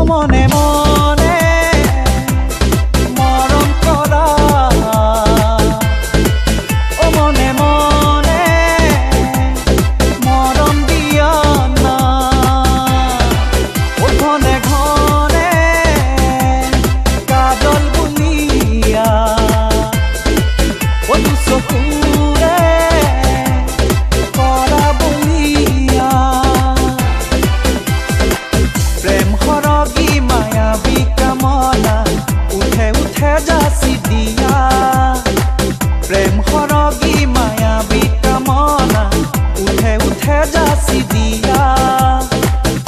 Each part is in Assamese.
মনে মনে মৰম কৰা মনে মনে মৰম দিয়া না ঘনে ঘনে কাজল বুলিয়া চকুৰে কৰা বুলিয়া প্ৰেম সৰগী মায়াবী কামনা উঠে উঠে যাচি দিয়া প্ৰেম সৰগী মায়াবী কামনা উঠে উঠে যাচি দিয়া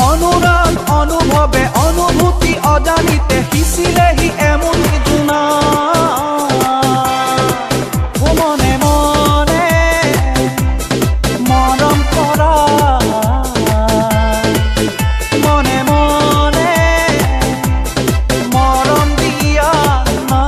অনুৰাগ অনুভৱে অনুভূতি অজানিতে সিঁচিলেহি এমুঠি জোনা মনে মনে মৰম কৰা মনে মনে মৰম দিয়া না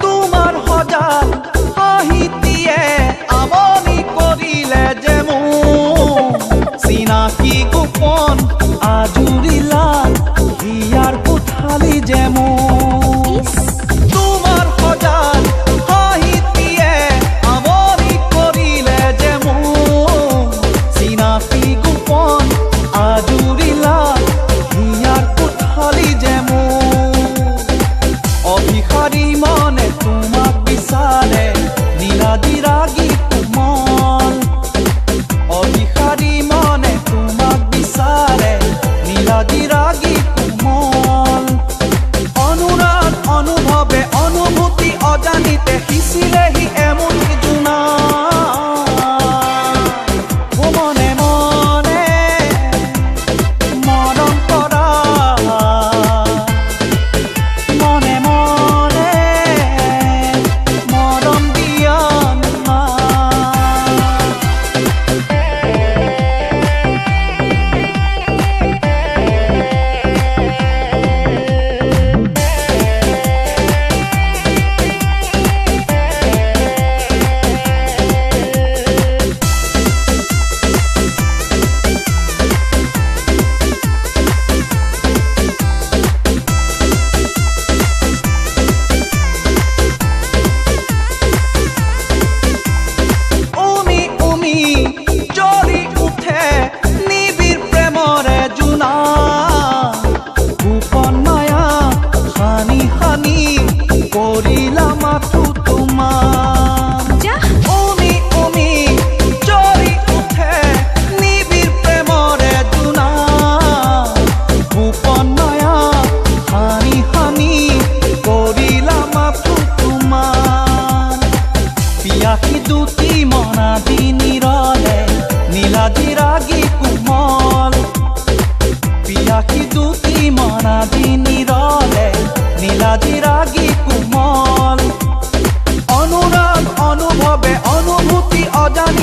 তোমাৰ সজাল হাঁহিতিয়ে আমনি কৰিলে যে মোক চিনাকি গোপন আজুৰিলা হিয়াৰ কোঠালি যে মোক তোমাৰ সজাল হাঁহিতিয়ে আমনি কৰিলে যে মোক চিনাকি গোপন আজুৰিলা হিয়াৰ কোঠালি যে মোক অভিসাৰী মনে তোমাক বিচাৰে নীলাদি ৰাগী কোমল অভিসাৰী মনে তোমাক বিচাৰে নীলাদি ৰাগী কোমল অনুৰাগ অনুভৱে অনুভূতি অজানিতে সিঁচিলেহি এমুঠি জোনা মনে মনে মৰম কৰা মনে মনে মৰম দিয়া না উমি উমি জ্বলি উঠে নিবিড় প্ৰেমৰে জোনা গোপন মায়া সানি সানি কৰিলা মাথো তোমাৰ উমি উমি জ্বলি উঠে নিবিড় প্ৰেমৰে জোনা গোপন মায়া সানি সানি কৰিলা মাথো তোমাৰ পিয়াসী দুটি মনাদি নিৰলে নীলাদি ৰাগী কোমল পিয়াসী দুটি মনাদি নিৰলে নীলাদি ৰাগী কোমল অনুৰাগ অনুভৱে অনুভূতি অজানি